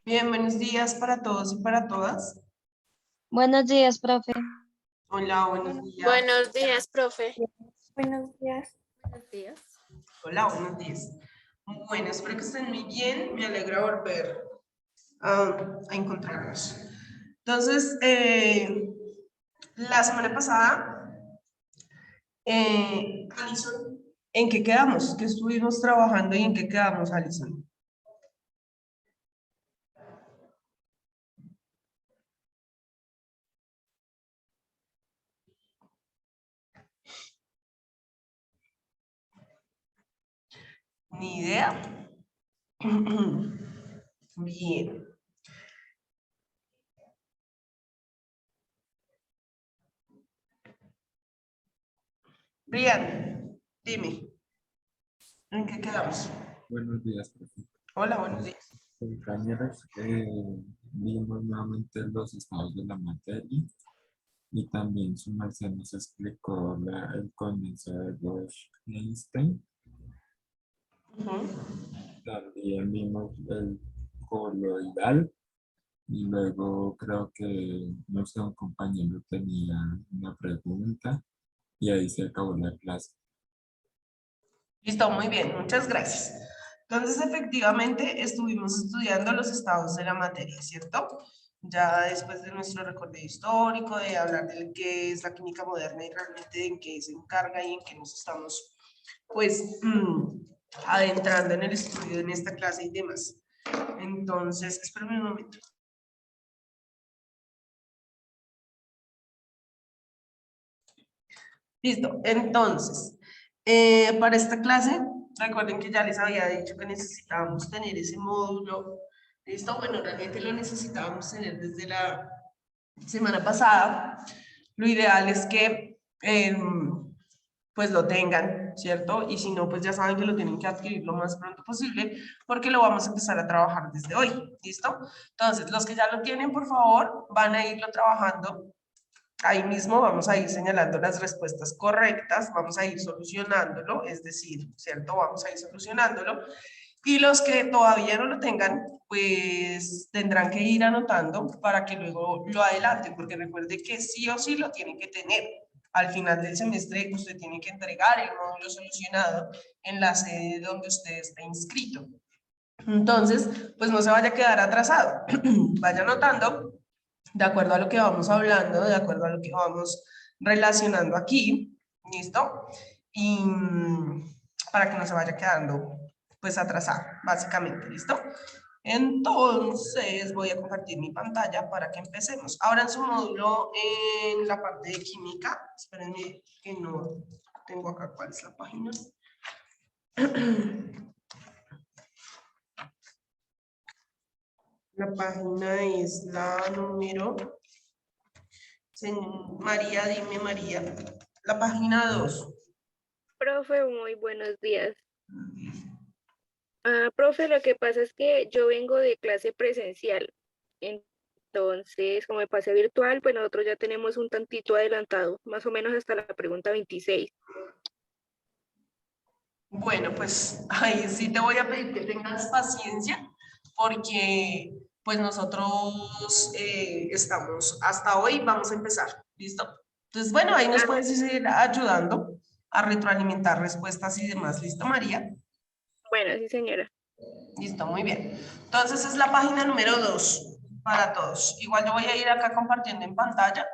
Bien, buenos días para todos y para todas. Buenos días, profe. Hola, buenos días. Buenos días, profe. Buenos días. Buenos días. Hola, buenos días. Bueno, espero que estén muy bien. Me alegra volver a encontrarnos. Entonces, la semana pasada, Alison, ¿en qué quedamos? ¿Qué estuvimos trabajando y en qué quedamos, Alison? Ni idea. Bien. Brian, dime, ¿en qué quedamos? Buenos días, profe. Hola, buenos días. Compañeros, vimos nuevamente los estados de la materia y también su merced nos explicó el condenso de Bosch-Einstein. También vimos el coloidal y luego creo que no sé, un compañero tenía una pregunta y ahí se acabó la clase. Listo, muy bien, muchas gracias. Entonces, efectivamente, estuvimos estudiando los estados de la materia, ¿cierto? Ya después de nuestro recorrido histórico, de hablar de qué es la química moderna y realmente en qué se encarga y en qué nos estamos, pues, adentrando en el estudio en esta clase y demás. Entonces, espérame un momento. Listo, entonces, para esta clase, recuerden que ya les había dicho que necesitábamos tener ese módulo. Listo, bueno, realmente lo necesitábamos tener desde la semana pasada. Lo ideal es que pues lo tengan, ¿cierto? Y si no, pues ya saben que lo tienen que adquirir lo más pronto posible porque lo vamos a empezar a trabajar desde hoy, ¿listo? Entonces, los que ya lo tienen, por favor, van a irlo trabajando. Ahí mismo vamos a ir señalando las respuestas correctas, vamos a ir solucionándolo, es decir, ¿cierto? Vamos a ir solucionándolo. Y los que todavía no lo tengan, pues tendrán que ir anotando para que luego lo adelanten, porque recuerde que sí o sí lo tienen que tener. Al final del semestre usted tiene que entregar el módulo solucionado en la sede donde usted está inscrito. Entonces, pues no se vaya a quedar atrasado. Vaya anotando de acuerdo a lo que vamos hablando, de acuerdo a lo que vamos relacionando aquí, ¿listo? Y para que no se vaya quedando pues atrasado, básicamente, ¿listo? Entonces voy a compartir mi pantalla para que empecemos. Ahora en su módulo, en la parte de química, espérenme que no tengo acá cuál es la página. La página es la número... María, dime María. La página 2. Profe, muy buenos días. Profe, lo que pasa es que yo vengo de clase presencial. Entonces, como me pasé virtual, pues nosotros ya tenemos un tantito adelantado, más o menos hasta la pregunta 26. Bueno, pues ahí sí te voy a pedir que tengas paciencia porque pues nosotros estamos hasta hoy, vamos a empezar, ¿listo? Entonces, bueno, ahí nos puedes ir ayudando a retroalimentar respuestas y demás, ¿listo, María? Bueno, sí, señora. Listo, muy bien. Entonces es la página número 2 para todos. Igual yo voy a ir acá compartiendo en pantalla.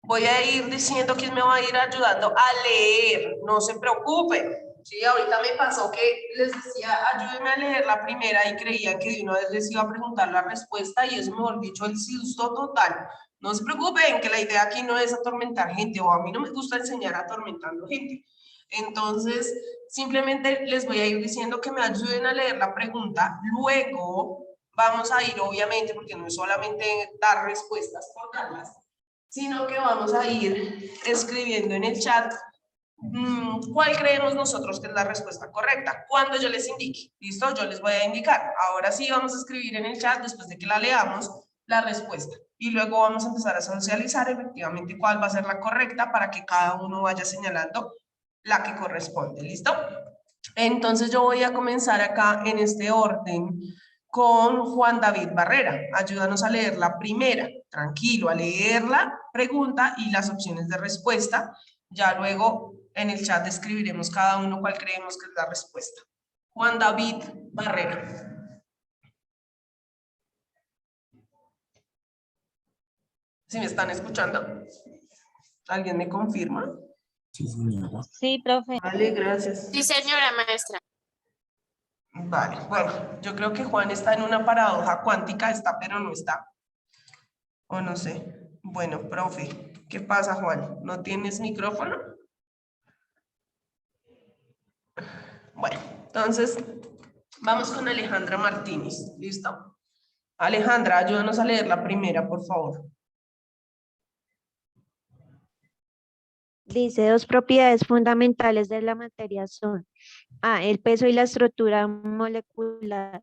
Voy a ir diciendo quién me va a ir ayudando a leer, no se preocupen. Sí, ahorita me pasó que les decía, ayúdenme a leer la primera y creían que de una vez les iba a preguntar la respuesta y eso mejor dicho el susto total. No se preocupen, que la idea aquí no es atormentar gente o a mí no me gusta enseñar atormentando gente. Entonces, simplemente les voy a ir diciendo que me ayuden a leer la pregunta. Luego vamos a ir, obviamente, porque no es solamente dar respuestas por darlas, sino que vamos a ir escribiendo en el chat cuál creemos nosotros que es la respuesta correcta. Cuando yo les indique, ¿listo? Yo les voy a indicar. Ahora sí vamos a escribir en el chat, después de que la leamos, la respuesta. Y luego vamos a empezar a socializar efectivamente cuál va a ser la correcta para que cada uno vaya señalando la que corresponde, ¿listo? Entonces yo voy a comenzar acá en este orden con Juan David Barrera. Ayúdanos a leer la primera, tranquilo, a leer la pregunta y las opciones de respuesta. Ya luego en el chat escribiremos cada uno cuál creemos que es la respuesta. Juan David Barrera. ¿Sí me están escuchando? ¿Alguien me confirma? Sí, señora. Sí, profe. Vale, gracias. Sí, señora maestra. Vale, bueno, yo creo que Juan está en una paradoja cuántica, está pero no está. O no sé. Bueno, profe, ¿qué pasa, Juan? ¿No tienes micrófono? Bueno, entonces vamos con Alejandra Martínez, ¿listo? Alejandra, ayúdanos a leer la primera, por favor. Dice, dos propiedades fundamentales de la materia son A, el peso y la estructura molecular,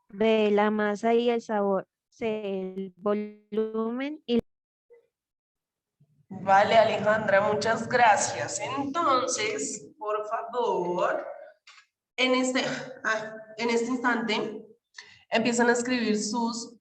B, la masa y el sabor, C, el volumen y... Vale, Alejandra, muchas gracias. Entonces, por favor, en este instante, empiezan a escribir sus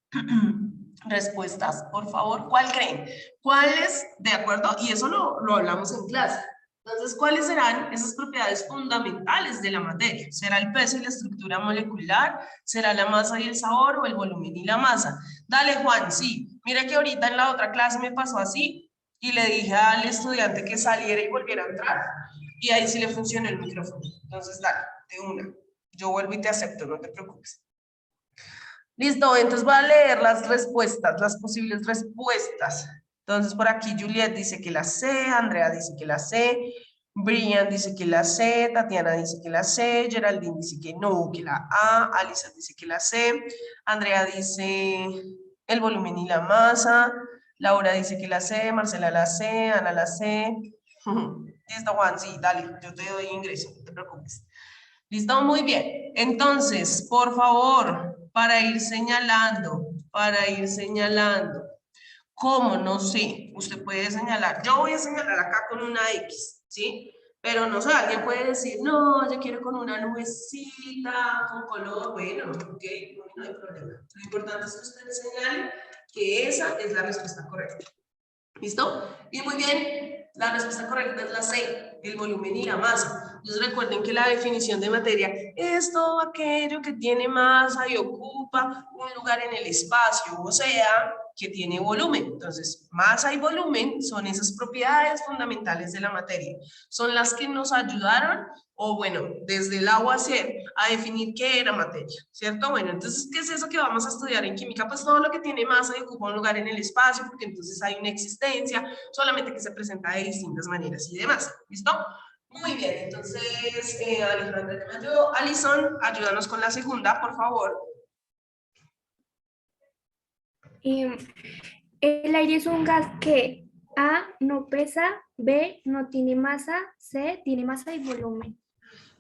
respuestas, por favor. ¿Cuál creen? ¿Cuáles? ¿De acuerdo? Y eso lo hablamos en clase. Entonces, ¿cuáles serán esas propiedades fundamentales de la materia? ¿Será el peso y la estructura molecular? ¿Será la masa y el sabor o el volumen y la masa? Dale, Juan, sí. Mira que ahorita en la otra clase me pasó así y le dije al estudiante que saliera y volviera a entrar y ahí sí le funcionó el micrófono. Entonces, dale, de una. Yo vuelvo y te acepto, no te preocupes. Listo, entonces voy a leer las respuestas, las posibles respuestas. Entonces, por aquí Juliet dice que la C, Andrea dice que la C, Brian dice que la C, Tatiana dice que la C, Geraldine dice que no, que la A, Alison dice que la C, Andrea dice el volumen y la masa, Laura dice que la C, Marcela la C, Ana la C. Listo, Juan, sí, dale, yo te doy ingreso, no te preocupes. Listo, muy bien. Entonces, por favor, para ir señalando, ¿cómo? No sé, usted puede señalar, yo voy a señalar acá con una X, ¿sí? Pero no sé, alguien puede decir, no, yo quiero con una nubecita, con color, bueno, ok, no hay problema. Lo importante es que usted señale que esa es la respuesta correcta. ¿Listo? Y muy bien, la respuesta correcta es la C, el volumen y la masa. Entonces recuerden que la definición de materia es todo aquello que tiene masa y ocupa un lugar en el espacio, o sea, que tiene volumen. Entonces, masa y volumen son esas propiedades fundamentales de la materia. Son las que nos ayudaron, o bueno, desde el agua a definir qué era materia, ¿cierto? Bueno, entonces, ¿qué es eso que vamos a estudiar en química? Pues todo lo que tiene masa y ocupa un lugar en el espacio, porque entonces hay una existencia, solamente que se presenta de distintas maneras y demás, ¿listo? Muy bien, entonces, Alejandra, ¿te ayudó? Alison, ayúdanos con la segunda, por favor. El aire es un gas que A, no pesa, B, no tiene masa, C, tiene masa y volumen.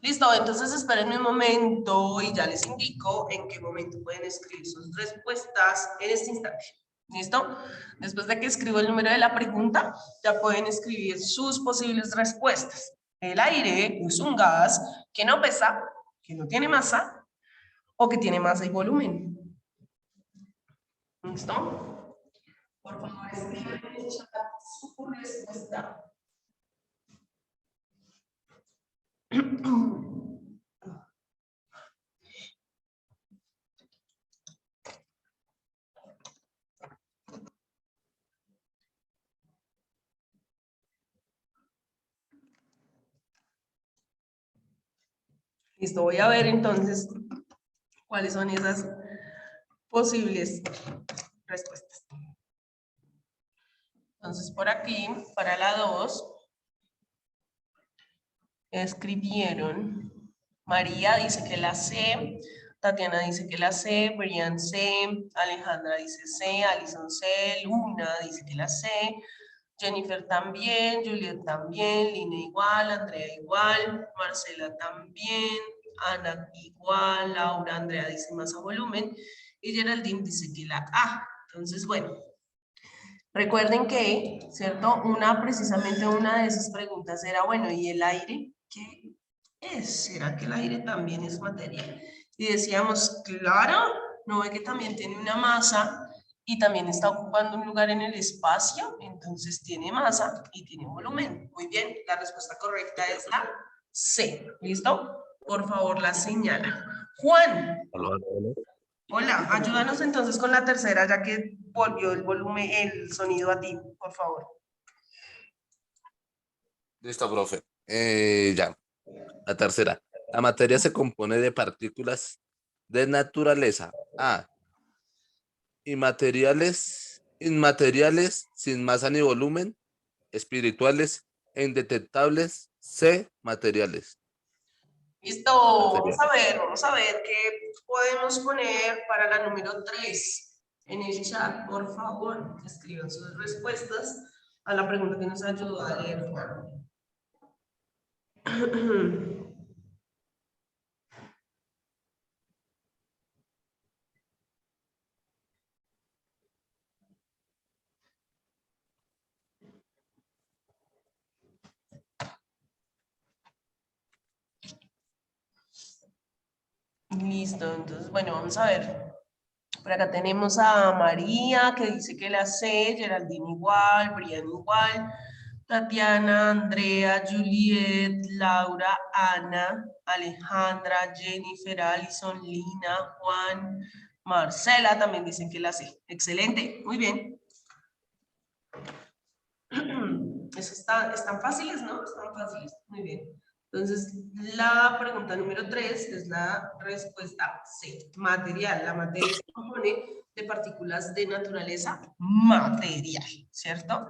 Listo, entonces espérenme un momento y ya les indico en qué momento pueden escribir sus respuestas en este instante. ¿Listo? Después de que escribo el número de la pregunta, ya pueden escribir sus posibles respuestas. El aire es un gas que no pesa, que no tiene masa o que tiene masa y volumen. ¿Listo? Por favor, escriban en el chat su respuesta. Listo, voy a ver entonces cuáles son esas posibles respuestas. Entonces, por aquí, para la 2, escribieron, María dice que la C, Tatiana dice que la C, Brian C, Alejandra dice C, Alison C, Luna dice que la C, Jennifer también, Juliet también, Lina igual, Andrea igual, Marcela también, Ana igual, Laura, Andrea dice masa volumen y Geraldine dice que la A. Entonces, bueno, recuerden que, ¿cierto? Precisamente una de esas preguntas era, bueno, ¿y el aire? ¿Qué es? ¿Será que el aire también es materia? Y decíamos, claro, ¿no ve que también tiene una masa y también está ocupando un lugar en el espacio? Entonces tiene masa y tiene volumen. Muy bien, la respuesta correcta es la C. ¿Listo? Por favor, la señala. Juan. Hola, ayúdanos entonces con la tercera, ya que volvió el volumen, el sonido a ti, por favor. Listo, profe. Ya. La tercera. La materia se compone de partículas de naturaleza A. Inmateriales sin masa ni volumen. Espirituales e indetectables. C. Materiales. Listo, vamos a ver qué podemos poner para la número 3 en el chat, por favor. Escriban sus respuestas a la pregunta que nos ayudó a leer Juan. Listo, entonces, bueno, vamos a ver. Por acá tenemos a María, que dice que la C, Geraldine igual, Brian igual, Tatiana, Andrea, Juliet, Laura, Ana, Alejandra, Jennifer, Alison, Lina, Juan, Marcela también dicen que la C. Excelente, muy bien. Eso están fáciles, ¿no? Están fáciles, muy bien. Entonces, la pregunta número 3 es la respuesta C, material. La materia se compone de partículas de naturaleza material, ¿cierto?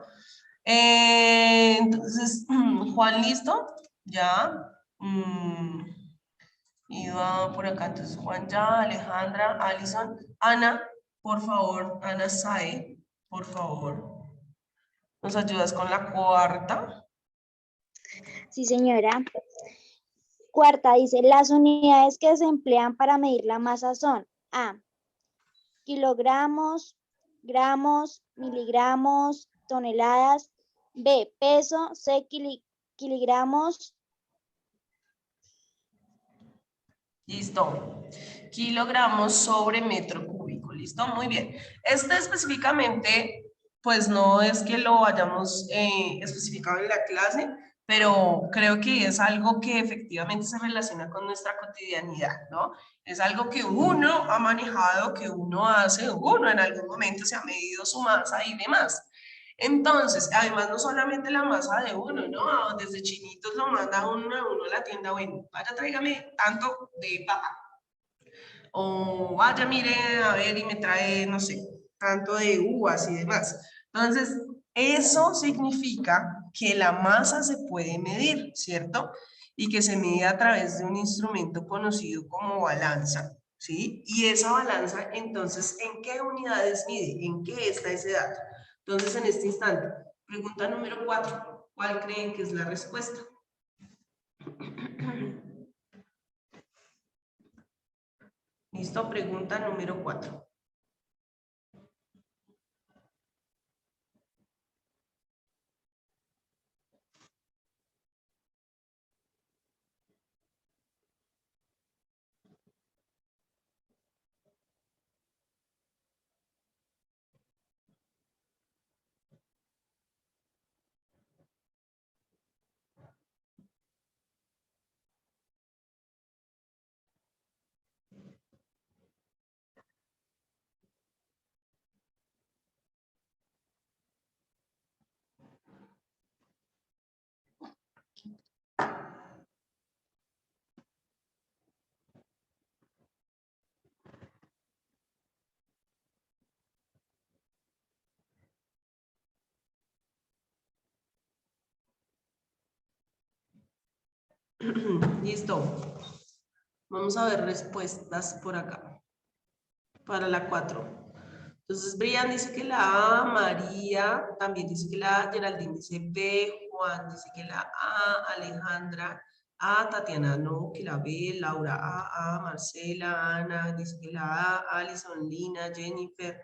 Entonces, Juan, ¿listo? Ya. Iba por acá, entonces Juan ya, Alejandra, Alison, Ana, por favor, Ana Sae, por favor. ¿Nos ayudas con la cuarta? Sí, señora. Cuarta dice, las unidades que se emplean para medir la masa son A, kilogramos, gramos, miligramos, toneladas, B, peso, C, kilogramos. Listo. Kilogramos sobre metro cúbico. Listo, muy bien. Este específicamente, pues no es que lo hayamos especificado en la clase, pero creo que es algo que efectivamente se relaciona con nuestra cotidianidad, ¿no? Es algo que uno ha manejado, que uno hace, uno en algún momento se ha medido su masa y demás. Entonces, además no solamente la masa de uno, ¿no? Desde chinitos lo manda uno a la tienda, bueno, vaya tráigame tanto de papa. O vaya, mire, a ver y me trae, no sé, tanto de uvas y demás. Entonces, eso significa que la masa se puede medir, ¿cierto? Y que se mide a través de un instrumento conocido como balanza, ¿sí? Y esa balanza, entonces, ¿en qué unidades mide? ¿En qué está ese dato? Entonces, en este instante, pregunta número 4, ¿cuál creen que es la respuesta? Listo, pregunta número 4. Listo. Vamos a ver respuestas por acá. Para la 4. Entonces, Brian dice que la A, María también dice que la A, Geraldine dice B, Juan dice que la A, Alejandra A, Tatiana no, que la B, Laura A, Marcela, Ana dice que la A, Alison, Lina, Jennifer,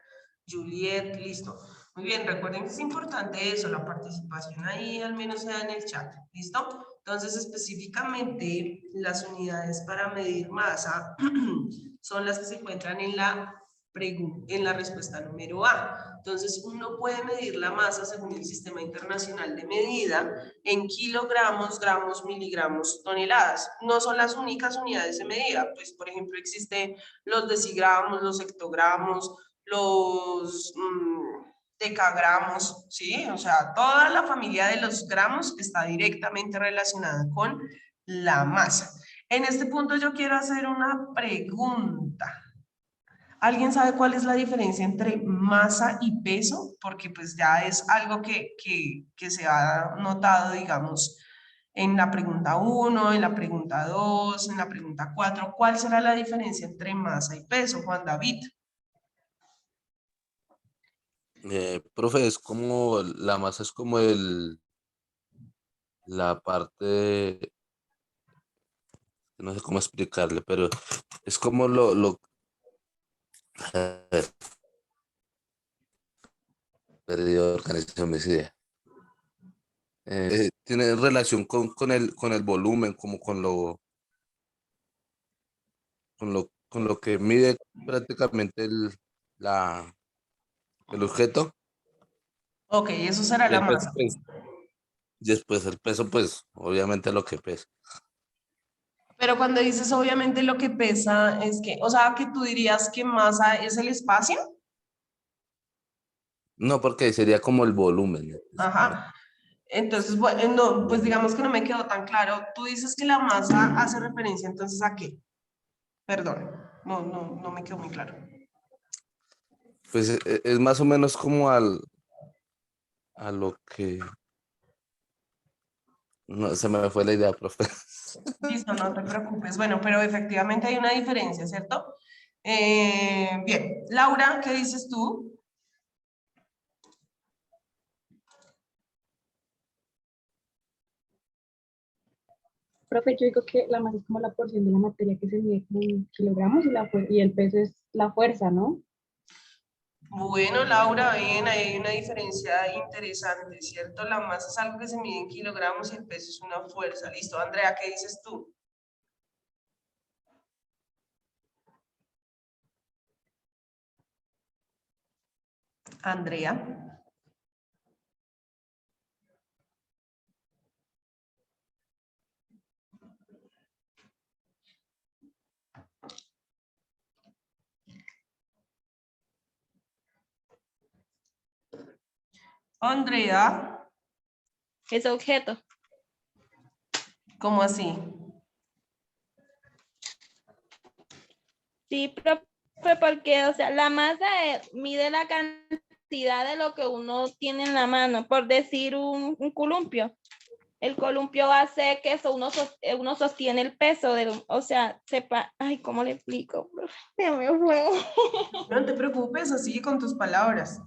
Juliet, listo. Muy bien, recuerden que es importante eso, la participación ahí al menos sea en el chat, ¿listo? Entonces, específicamente, las unidades para medir masa son las que se encuentran en la respuesta número A. Entonces, uno puede medir la masa según el Sistema Internacional de Medida en kilogramos, gramos, miligramos, toneladas. No son las únicas unidades de medida. Pues, por ejemplo, existen los decigramos, los hectogramos, los decagramos, ¿sí? O sea, toda la familia de los gramos está directamente relacionada con la masa. En este punto yo quiero hacer una pregunta. ¿Alguien sabe cuál es la diferencia entre masa y peso? Porque pues ya es algo que se ha notado, digamos, en la pregunta 1, en la pregunta 2, en la pregunta 4. ¿Cuál será la diferencia entre masa y peso, Juan David? Profe, es como la masa es como la parte, no sé cómo explicarle, pero es como a ver, perdí organización mis ideas. Tiene relación con el volumen, como con lo que mide prácticamente el objeto. Ok, eso será Y la el peso, masa. pues, después el peso, pues, obviamente lo que pesa. Pero cuando dices obviamente lo que pesa es que, o sea, que tú dirías que masa es el espacio. No, porque sería como el volumen. Ajá. Entonces, bueno, no, pues digamos que no me quedó tan claro. Tú dices que la masa hace referencia entonces ¿a qué? Perdón, no me quedó muy claro. Pues es más o menos como a lo que... No, se me fue la idea, profe. Listo, no te preocupes. Bueno, pero efectivamente hay una diferencia, ¿cierto? Bien, Laura, ¿qué dices tú? Profe, yo digo que la masa es como la porción de la materia que se mide como en kilogramos y el peso es la fuerza, ¿no? Bueno, Laura, bien, ahí hay una diferencia interesante, ¿cierto? La masa es algo que se mide en kilogramos y el peso es una fuerza. Listo, Andrea, ¿qué dices tú? Andrea. Andrea, Es objeto. ¿cómo así? Sí, profe, porque, o sea, la masa mide la cantidad de lo que uno tiene en la mano. Por decir un columpio. El columpio hace que eso uno sostiene el peso del, o sea, sepa, ay, ¿cómo le explico? Se me fue. No te preocupes, así con tus palabras.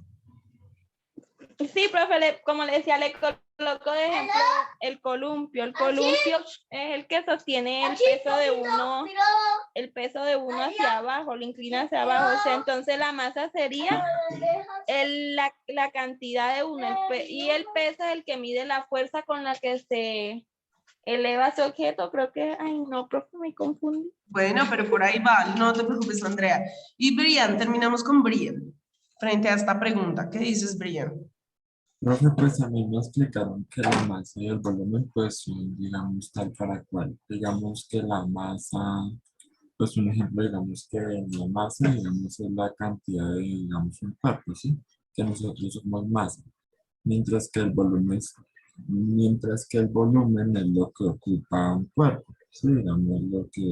Sí, profe, como le decía, le coloco de ejemplo el columpio. El columpio es el que sostiene el peso de uno hacia abajo, lo inclina hacia abajo. O sea, entonces la masa sería la cantidad de uno y el peso es el que mide la fuerza con la que se eleva ese objeto. Creo que, ay, no, profe, me confundí. Bueno, pero por ahí va, no te preocupes, Andrea. Y Brian, terminamos con Brian. Frente a esta pregunta, ¿qué dices, Brian? Profe, pues a mí me explicaron que la masa y el volumen pues son, digamos, tal para cual. Digamos que la masa, pues un ejemplo, digamos que la masa, digamos, es la cantidad de, digamos, un cuerpo, ¿sí? Que nosotros somos masa. Mientras que el volumen es lo que ocupa un cuerpo, ¿sí? Digamos, lo que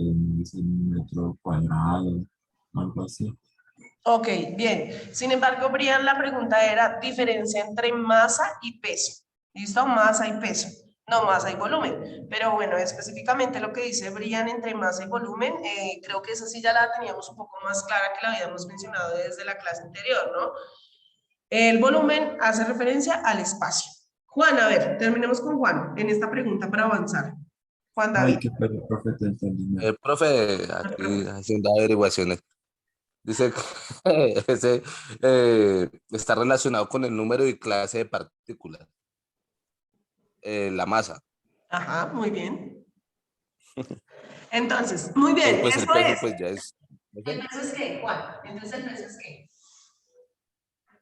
es un metro cuadrado, algo así. Ok, bien. Sin embargo, Brian, la pregunta era diferencia entre masa y peso. ¿Listo? Masa y peso. No masa y volumen. Pero bueno, específicamente lo que dice Brian entre masa y volumen, creo que esa sí ya la teníamos un poco más clara que la habíamos mencionado desde la clase anterior, ¿no? El volumen hace referencia al espacio. Juan, a ver, terminemos con Juan en esta pregunta para avanzar. Juan Ay, David. qué perro, profe, te entendí mal. Profe, No te aquí preocupes. haciendo averiguaciones. Dice que ese está relacionado con el número y clase de partículas. La masa. Ajá, muy bien. Entonces, muy bien, Pues el eso peso es. pues ya es, no sé, ¿El peso es qué, Juan? Entonces, ¿el peso es qué?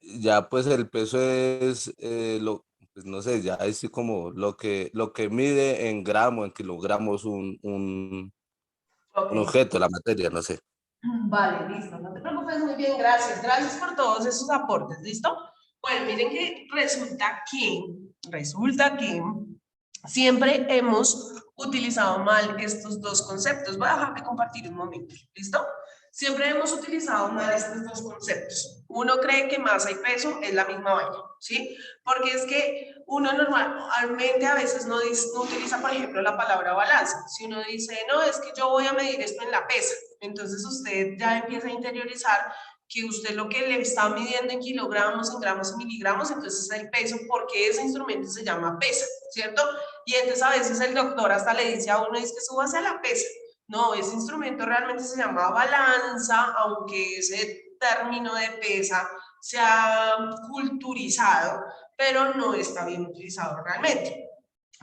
ya pues el peso es pues no sé, ya es como lo que mide en gramos, en kilogramos un Ok. objeto, la materia, no sé. Vale, listo. No te preocupes, muy bien, gracias. Gracias por todos esos aportes, ¿listo? Bueno, miren que resulta que siempre hemos utilizado mal estos dos conceptos. Voy a dejar de compartir un momento, ¿listo? Siempre hemos utilizado mal estos dos conceptos. Uno cree que masa y peso es la misma vaina, ¿sí? Porque es que uno normalmente a veces no utiliza, por ejemplo, la palabra balanza. Si uno dice, no, es que yo voy a medir esto en la pesa, entonces usted ya empieza a interiorizar que usted lo que le está midiendo en kilogramos, en gramos, en miligramos, entonces es el peso, porque ese instrumento se llama pesa, ¿cierto? Y entonces a veces el doctor hasta le dice a uno, es que súbase a la pesa. No, ese instrumento realmente se llama balanza, aunque ese término de pesa se ha culturizado, pero no está bien utilizado realmente.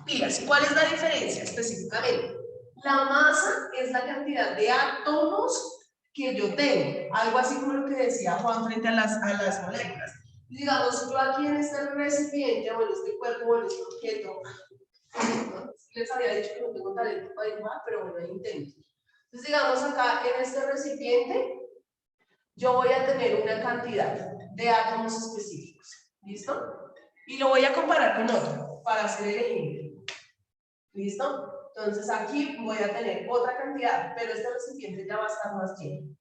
Pilas, ¿cuál es la diferencia específicamente? La masa es la cantidad de átomos que yo tengo, algo así como lo que decía Juan frente a las moléculas. Digamos, yo aquí en este recipiente, o en este cuerpo, o en este objeto, les había dicho que no tengo talento para dibujar, pero bueno, intento. Entonces, digamos acá en este recipiente, yo voy a tener una cantidad de átomos específicos. ¿Listo? Y lo voy a comparar con otro. para hacer el ejemplo. ¿Listo? Entonces aquí voy a tener otra cantidad, pero este recipiente ya va a estar más lleno.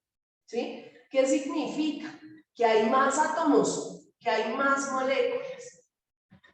¿Sí? ¿Qué significa? Que hay más átomos, que hay más moléculas.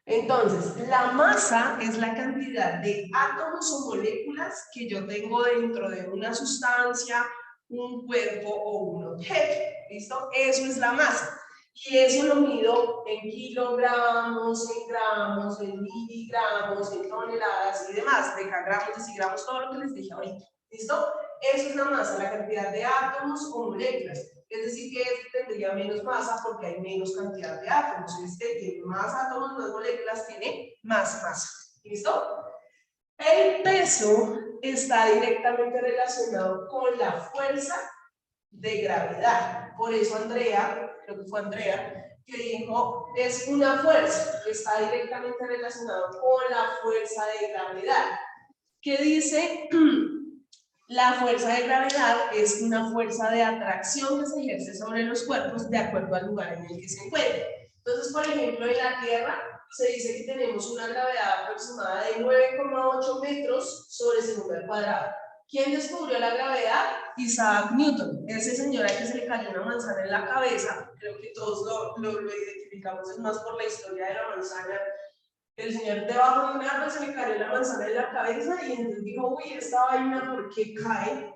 Entonces, la masa es la cantidad de átomos o moléculas que yo tengo dentro de una sustancia, un cuerpo o un objeto. ¿Listo? Eso es la masa. Y eso lo mido en kilogramos, en gramos, en miligramos, en toneladas y demás, decagramos, decigramos, todo lo que les dije ahorita. ¿Listo? Eso es la masa, la cantidad de átomos o moléculas. Es decir, que este tendría menos masa porque hay menos cantidad de átomos. Este tiene más átomos, más moléculas, tiene más masa. ¿Listo? El peso está directamente relacionado con la fuerza de gravedad. Por eso Andrea, creo que fue Andrea, que dijo, es una fuerza, está directamente relacionado con la fuerza de gravedad. ¿Qué dice? La fuerza de gravedad es una fuerza de atracción que se ejerce sobre los cuerpos de acuerdo al lugar en el que se encuentre. Entonces, por ejemplo, en la Tierra se dice que tenemos una gravedad aproximada de 9,8 metros sobre segundo al cuadrado. ¿Quién descubrió la gravedad? Isaac Newton. Ese señor al que se le cayó una manzana en la cabeza, creo que todos lo identificamos, es más por la historia de la manzana. El señor debajo de un árbol se le cayó la manzana en la cabeza y entonces dijo, uy, esta vaina, ¿por qué cae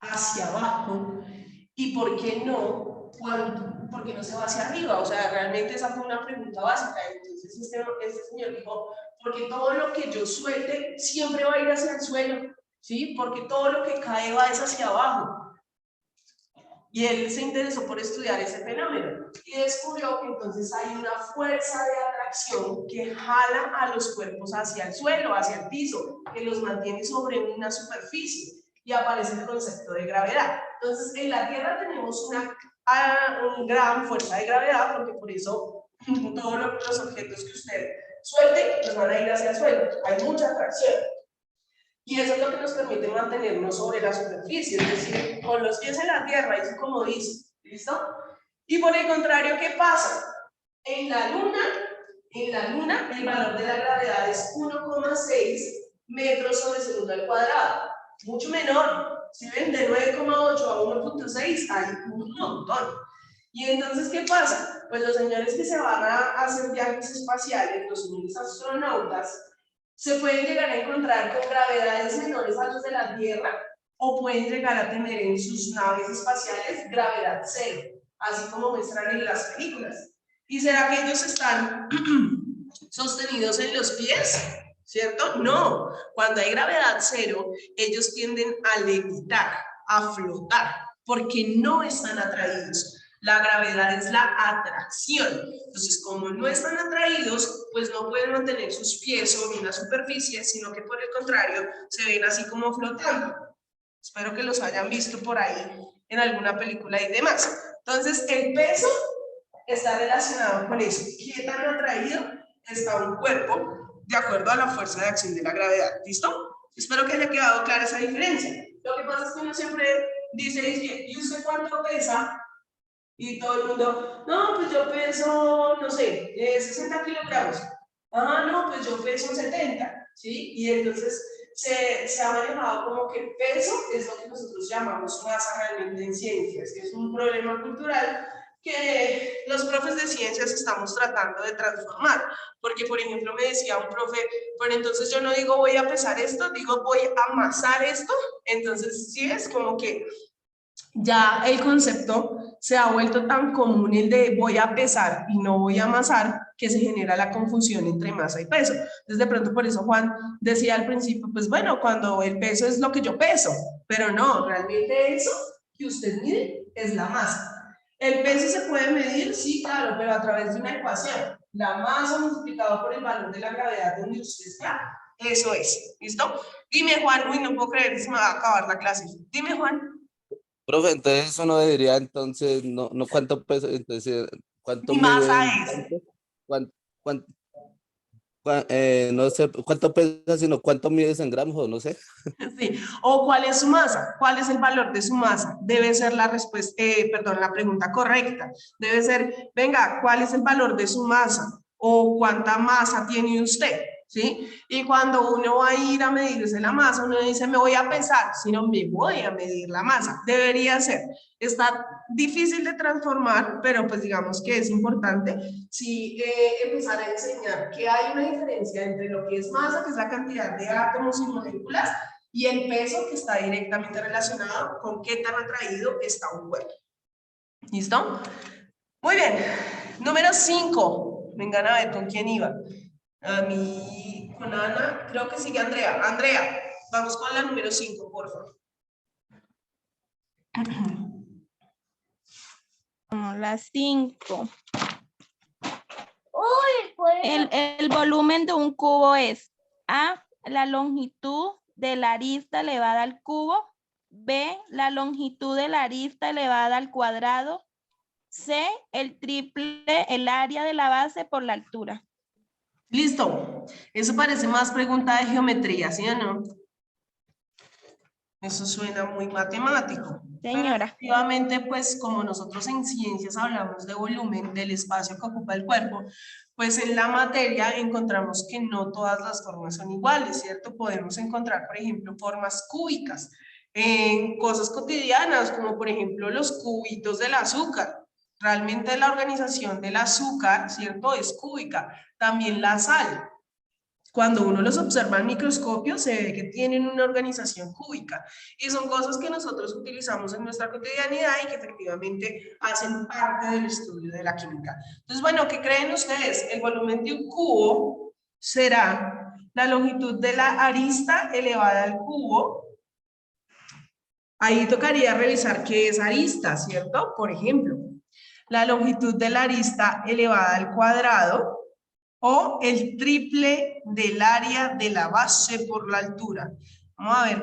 hacia abajo? ¿Y por qué no? ¿Por qué no se va hacia arriba? O sea, realmente esa fue una pregunta básica. Entonces este señor dijo, porque todo lo que yo suelte siempre va a ir hacia el suelo, ¿sí? Porque todo lo que cae va hacia abajo. Y él se interesó por estudiar ese fenómeno y descubrió que entonces hay una fuerza de atracción que jala a los cuerpos hacia el suelo, hacia el piso, que los mantiene sobre una superficie y aparece el concepto de gravedad. Entonces, en la Tierra tenemos una gran fuerza de gravedad porque por eso todos los objetos que usted suelte los van a ir hacia el suelo. Hay mucha atracción. Y eso es lo que nos permite mantenernos sobre la superficie, es decir, con los pies en la tierra, eso como dice, ¿listo? Y por el contrario, ¿qué pasa? En la Luna, el valor de la gravedad es 1,6 metros sobre segundo al cuadrado, mucho menor. Si ven, de 9,8 a 1,6 hay un montón. Y entonces, ¿qué pasa? Pues los señores que se van a hacer viajes espaciales, los señores astronautas, se pueden llegar a encontrar con gravedades menores a las de la Tierra o pueden llegar a tener en sus naves espaciales gravedad cero, así como muestran en las películas. ¿Y será que ellos están sostenidos en los pies? ¿Cierto? No. Cuando hay gravedad cero, ellos tienden a levitar, a flotar, porque no están atraídos. La gravedad es la atracción. Entonces, como no están atraídos, pues no pueden mantener sus pies sobre una superficie, sino que por el contrario, se ven así como flotando. Espero que los hayan visto por ahí en alguna película y demás. Entonces, el peso está relacionado con eso. ¿Qué tan atraído está un cuerpo de acuerdo a la fuerza de acción de la gravedad? ¿Listo? Espero que haya quedado clara esa diferencia. Lo que pasa es que uno siempre dice, ¿y usted cuánto pesa? Y todo el mundo, no, pues yo peso, no sé, 60 kilogramos. Ah, no, pues yo peso 70, ¿sí? Y entonces se ha manejado como que el peso es lo que nosotros llamamos masa realmente en ciencias, que es un problema cultural que los profes de ciencias estamos tratando de transformar. Porque, por ejemplo, me decía un profe, bueno, entonces yo no digo voy a pesar esto, digo voy a amasar esto. Entonces, sí es como que ya el concepto se ha vuelto tan común el de voy a pesar y no voy a amasar que se genera la confusión entre masa y peso. Entonces de pronto por eso Juan decía al principio, pues bueno, cuando el peso es lo que yo peso, pero no, realmente eso que usted mide es la masa. ¿El peso se puede medir? Sí, claro, pero a través de una ecuación. La masa multiplicado por el valor de la gravedad donde usted está, eso es, ¿listo? Dime Juan, uy, no puedo creer que se me va a acabar la clase. Dime Juan. Profe, entonces eso no debería, entonces, no cuánto peso, entonces, cuánto Mi mide, masa es. no sé, cuánto pesa, sino cuánto mides en gramos, o no sé. Sí. O cuál es su masa, cuál es el valor de su masa, debe ser la respuesta, la pregunta correcta, debe ser, venga, ¿cuál es el valor de su masa? O cuánta masa tiene usted, ¿sí? Y cuando uno va a ir a medirse la masa, uno dice, me voy a pesar, sino me voy a medir la masa. Debería ser. Está difícil de transformar, pero pues digamos que es importante sí, empezar a enseñar que hay una diferencia entre lo que es masa, que es la cantidad de átomos y moléculas, y el peso, que está directamente relacionado con qué tan atraído está un cuerpo. ¿Listo? Muy bien. Número 5. Vengan a ver con quién iba. A mí, con Ana, creo que sigue Andrea. Andrea, vamos con la número 5, por favor. La 5. El volumen de un cubo es A, la longitud de la arista elevada al cubo, B, la longitud de la arista elevada al cuadrado, C, el triple, el área de la base por la altura. Listo. Eso parece más pregunta de geometría, ¿sí o no? Eso suena muy matemático. Señora. Pero efectivamente, pues como nosotros en ciencias hablamos de volumen, del espacio que ocupa el cuerpo, pues en la materia encontramos que no todas las formas son iguales, ¿cierto? Podemos encontrar, por ejemplo, formas cúbicas en cosas cotidianas, como por ejemplo los cubitos del azúcar. Realmente la organización del azúcar, ¿cierto? Es cúbica. También la sal. Cuando uno los observa al microscopio, se ve que tienen una organización cúbica. Y son cosas que nosotros utilizamos en nuestra cotidianidad y que efectivamente hacen parte del estudio de la química. Entonces, bueno, ¿qué creen ustedes? El volumen de un cubo será la longitud de la arista elevada al cubo. Ahí tocaría revisar qué es arista, ¿cierto? Por ejemplo, la longitud de la arista elevada al cuadrado, o el triple del área de la base por la altura. Vamos a ver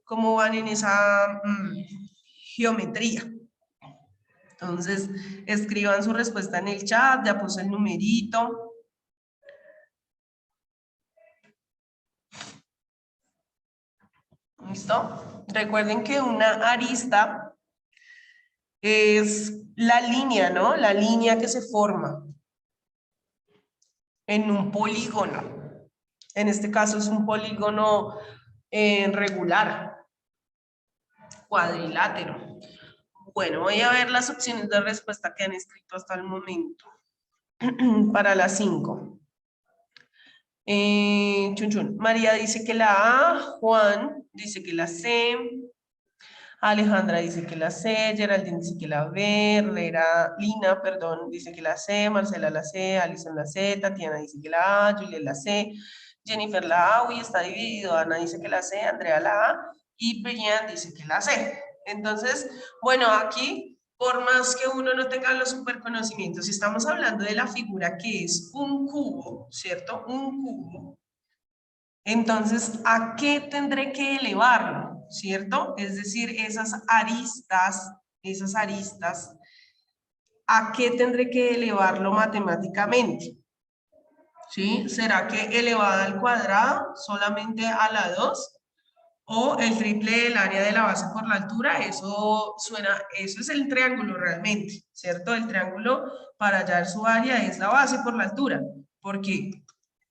cómo van en esa geometría. Entonces, escriban su respuesta en el chat, ya puse el numerito. ¿Listo? Recuerden que una arista es la línea, ¿no? La línea que se forma en un polígono. En este caso es un polígono regular, cuadrilátero. Bueno, voy a ver las opciones de respuesta que han escrito hasta el momento. Para las 5. María dice que la A, Juan dice que la C, Alejandra dice que la C, Geraldine dice que la B, Lina, perdón, dice que la C, Marcela la C, Alison la C, Tatiana dice que la A, Julia la C, Jennifer la A, uy, está dividido, Ana dice que la C, Andrea la A y Brian dice que la C. Entonces, bueno, aquí, por más que uno no tenga los superconocimientos, si estamos hablando de la figura que es un cubo, ¿cierto? Un cubo. Entonces, ¿a qué tendré que elevarlo? ¿Cierto? Es decir, esas aristas, ¿a qué tendré que elevarlo matemáticamente? ¿Sí? ¿Será que elevada al cuadrado solamente a la 2? ¿O el triple del área de la base por la altura? Eso es el triángulo realmente, ¿cierto? El triángulo para hallar su área es la base por la altura. ¿Por qué?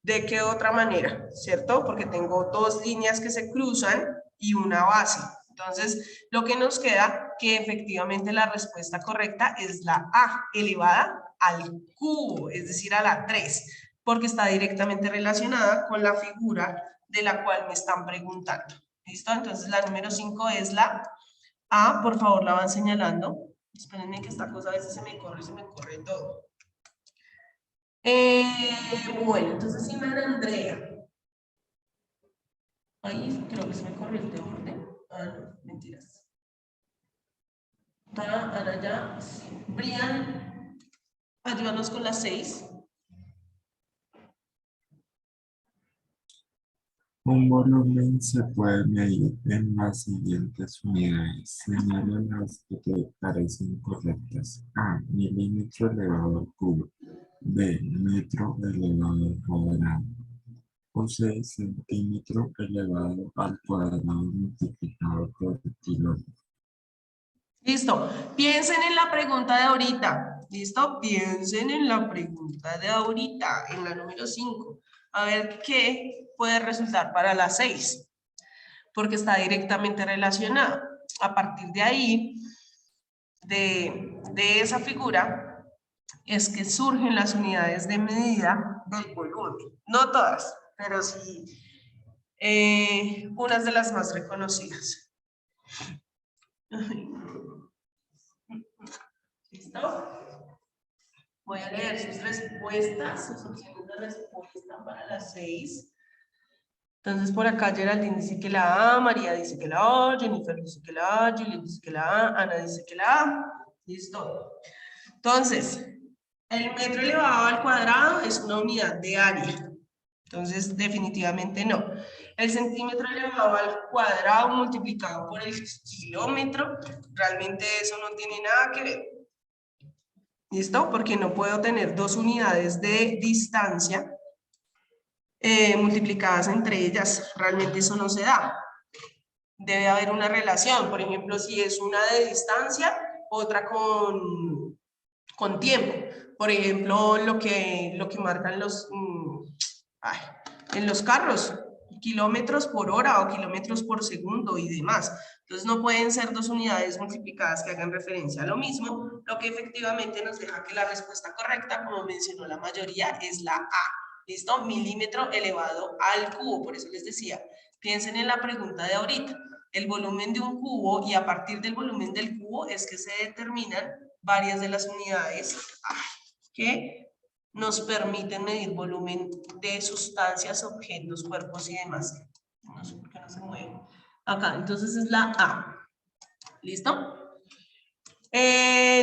¿De qué otra manera? ¿Cierto? Porque tengo dos líneas que se cruzan y una base. Entonces, lo que nos queda que efectivamente la respuesta correcta es la A, elevada al cubo, es decir, a la 3, porque está directamente relacionada con la figura de la cual me están preguntando. ¿Listo? Entonces, la número 5 es la A. Por favor, la van señalando. Espérenme que esta cosa a veces se me corre todo. Bueno, entonces sí, Andrea. Ahí creo que se me corrió el de orden. Ah, no, mentiras. Ahora ya, sí. Brian, ayúdanos con las 6. Un volumen se puede medir en las siguientes unidades. Señala las que te parecen correctas. A, milímetro elevado al cubo. B, metro elevado al cuadrado. O C, centímetro elevado al cuadrado multiplicado por el kilómetro. Listo. Piensen en la pregunta de ahorita. ¿Listo? Piensen en la pregunta de ahorita, en la número 5. A ver qué puede resultar para la 6, porque está directamente relacionado. A partir de ahí, de esa figura, es que surgen las unidades de medida del volumen. No todas, pero sí unas de las más reconocidas. ¿Listo? Voy a leer sus respuestas, sus opciones de respuesta para las 6. Entonces, por acá Geraldine dice que la A, María dice que la A, Jennifer dice que la A, Juliet dice que la A, Ana dice que la A. Listo. Entonces, el metro elevado al cuadrado es una unidad de área. Entonces, definitivamente no. El centímetro elevado al cuadrado multiplicado por el kilómetro, realmente eso no tiene nada que ver. ¿Listo? Porque no puedo tener dos unidades de distancia multiplicadas entre ellas. Realmente eso no se da. Debe haber una relación. Por ejemplo, si es una de distancia, otra con tiempo. Por ejemplo, lo que marcan los, en los carros, kilómetros por hora o kilómetros por segundo y demás. Entonces no pueden ser dos unidades multiplicadas que hagan referencia a lo mismo, lo que efectivamente nos deja que la respuesta correcta, como mencionó la mayoría, es la A. ¿Listo? Milímetro elevado al cubo. Por eso les decía, piensen en la pregunta de ahorita. El volumen de un cubo, y a partir del volumen del cubo es que se determinan varias de las unidades que nos permiten medir volumen de sustancias, objetos, cuerpos y demás. No sé por qué no se mueve. Acá, entonces es la A. ¿Listo?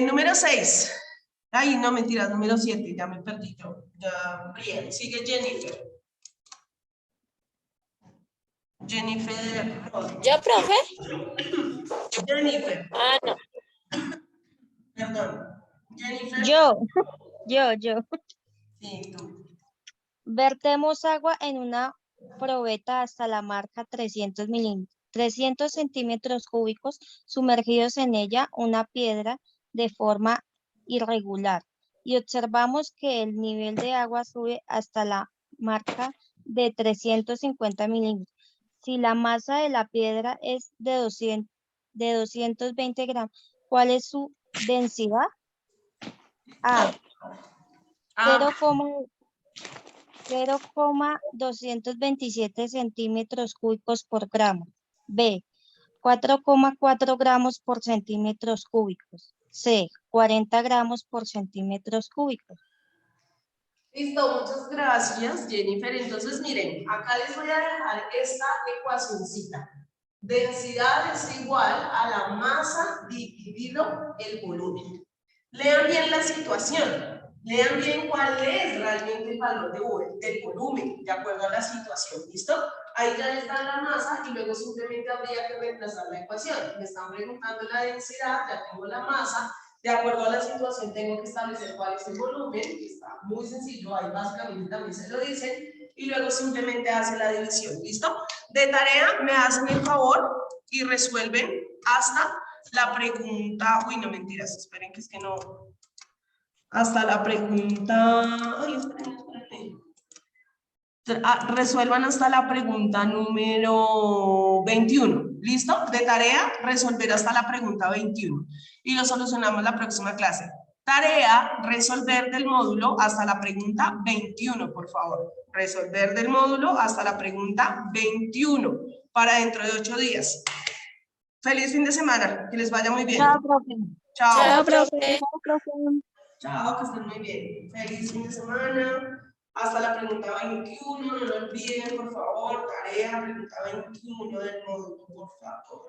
Número 6. Ay, no, mentiras, número 7, ya me perdí yo. Ya, bien, sigue Jennifer. Jennifer. ¿Yo, profe? Jennifer. Ah, no. Perdón. Jennifer. Yo. Sí, tú. Vertemos agua en una probeta hasta la marca 300 centímetros cúbicos, sumergidos en ella una piedra de forma irregular, y observamos que el nivel de agua sube hasta la marca de 350 milímetros. Si la masa de la piedra es de 220 gramos, ¿cuál es su densidad? A. 0,227 centímetros cúbicos por gramo. B. 4,4 gramos por centímetros cúbicos. C. 40 gramos por centímetros cúbicos. Listo, muchas gracias, Jennifer. Entonces, miren, acá les voy a dejar esta ecuacioncita. Densidad es igual a la masa dividido el volumen. Lean bien la situación. Lean bien cuál es realmente el valor del volumen, de acuerdo a la situación. ¿Listo? Ahí ya está la masa y luego simplemente habría que reemplazar la ecuación. Me están preguntando la densidad, ya tengo la masa. De acuerdo a la situación tengo que establecer cuál es el volumen, que está muy sencillo, ahí básicamente también se lo dicen, y luego simplemente hace la división, ¿listo? De tarea me hacen el favor y resuelven hasta la pregunta, uy, no mentiras, esperen que es que no, hasta la pregunta, ay, esperen. Resuelvan hasta la pregunta número 21, ¿listo? De tarea, resolver hasta la pregunta 21 y lo solucionamos la próxima clase. Tarea, resolver del módulo hasta la pregunta 21, por favor. Resolver del módulo hasta la pregunta 21 para dentro de 8 días. Feliz fin de semana, que les vaya muy bien. Chao, profe. Chao. Chao, profe. Chao, que estén muy bien. Feliz fin de semana. Hasta la pregunta 21, no lo olviden, por favor. Tarea, pregunta 21 del módulo, por favor.